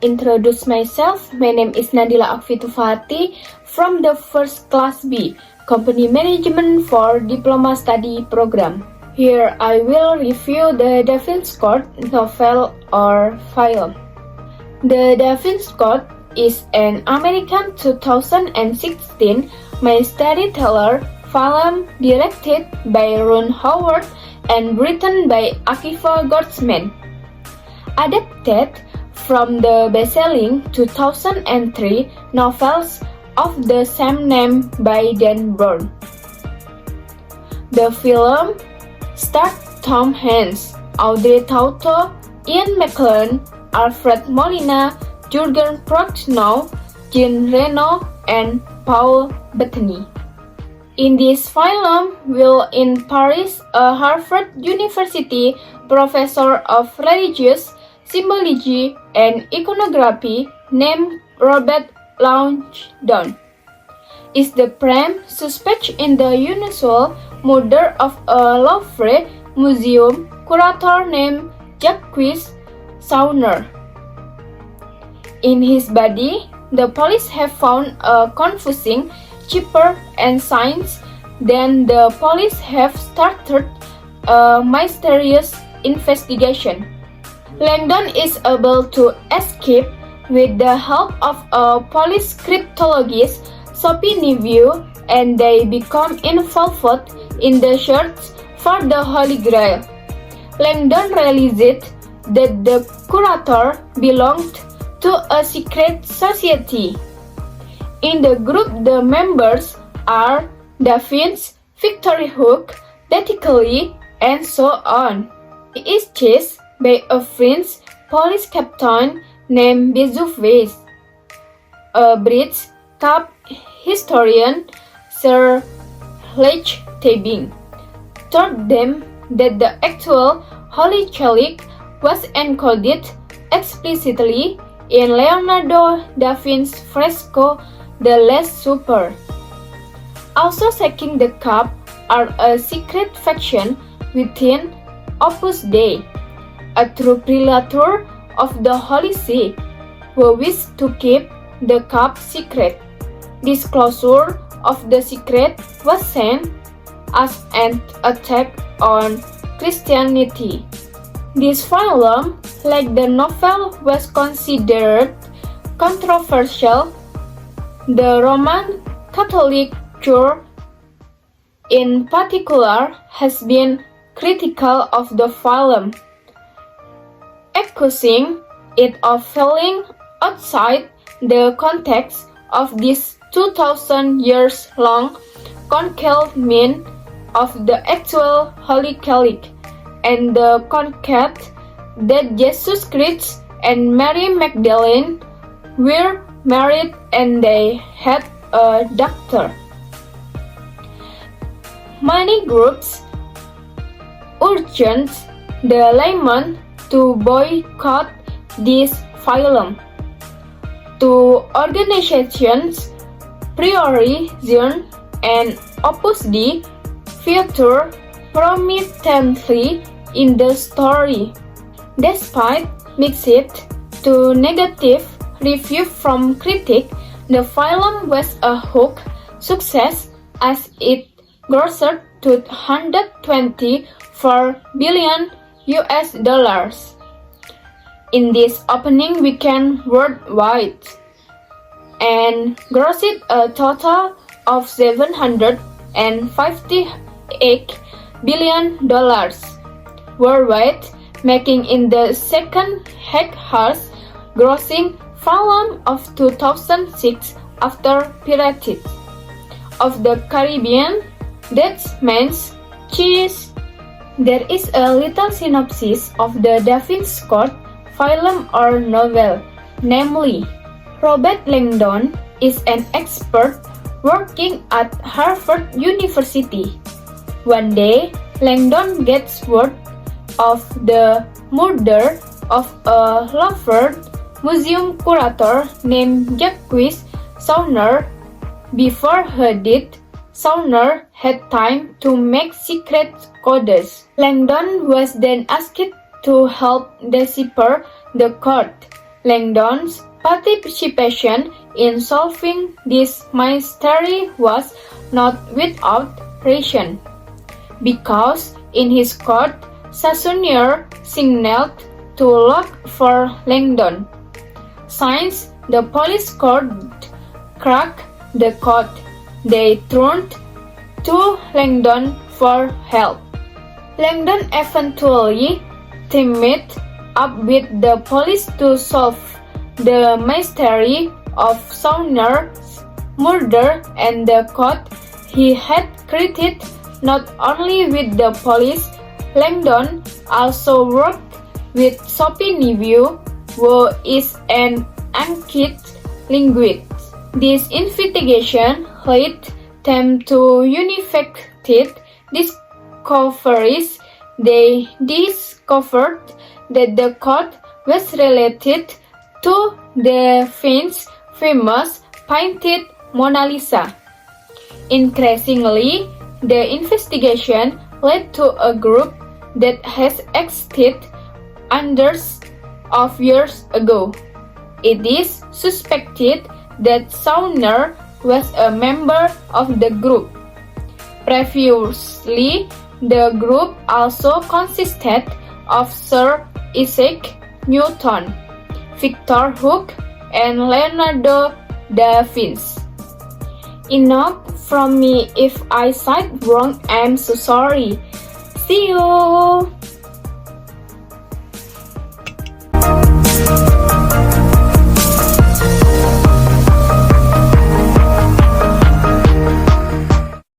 introduce myself. My name is Nadila Akfitufati from the First Class B, Company Management for Diploma Study Program. Here I will review the Da Vinci Code novel or film. The Da Vinci Code is an American 2016 storyteller film directed by Ron Howard and written by Akiva Goldsman. Adapted from the best-selling 2003 novels of the same name by Dan Brown. The film starred Tom Hanks, Audrey Tautou, Ian McKellen, Alfred Molina, Jurgen Prochnow, Jean Reno, and Paul Bettany. In this film, Will in Paris, a Harvard University professor of religious symbology and iconography named Robert Langdon is the prime suspect in the unusual murder of a Louvre museum curator named Jacques Sauner. In his body, the police have found a confusing chipper and signs. Then the police have started a mysterious investigation. Langdon is able to escape with the help of a police cryptologist, Sophie Neveu, and they become involved in the search for the Holy Grail. Langdon realized that the curator belonged to a secret society. In the group, the members are Da Vinci, Victor Hugo, Betty, and so on. He is chased by a French police captain named Bezouvez. A British cab historian, Sir Lech Tabing, told them that the actual Holy Chalice was encoded explicitly in Leonardo da Vinci's fresco The Last Supper. Also seeking the cup are a secret faction within Opus Dei, a true prelature of the Holy See, who wish to keep the cup secret. Disclosure of the secret was seen as an attack on Christianity. This film, like the novel, was considered controversial. The Roman Catholic Church, in particular, has been critical of the film, accusing it of falling outside the context of this 2,000 years long concealment of the actual Holy Chalice and the concept that Jesus Christ and Mary Magdalene were married and they had a daughter. Many groups urged the laymen to boycott this film. Two organizations, Priori Zion and Opus Dei, feature prominently in the story. Despite mixed to negative review from critics, the film was a huge success as it grossed $224 billion in this opening weekend worldwide and grossed a total of $758 billion worldwide, making it the second highest grossing film of 2006 after Pirates of the Caribbean, Dead Man's Chase. There is a little synopsis of the Da Vinci Code film or novel, namely, Robert Langdon is an expert working at Harvard University. One day, Langdon gets word of the murder of a Louvre museum curator named Jacques Sauner. Before her death, Sauner had time to make secret codes. Langdon was then asked to help decipher the code. Langdon's participation in solving this mystery was not without reason, because in his court, Sassoon signaled to look for Langdon. Since the police could crack the code, they turned to Langdon for help. Langdon eventually teamed up with the police to solve the mystery of Sassoon's murder, and the code he had created. Not only with the police, Langdon also worked with Sophie Neveu, who is an ancient linguist. This investigation led them to unexpected discoveries. They discovered that the code was related to Da Vinci's famous painted Mona Lisa. Increasingly, the investigation led to a group that has existed hundreds of years ago. It is suspected that Sassoon was a member of the group. Previously, the group also consisted of Sir Isaac Newton, Victor Hooke, and Leonardo da Vinci. Enough from me. If I said wrong, I'm so sorry. See you!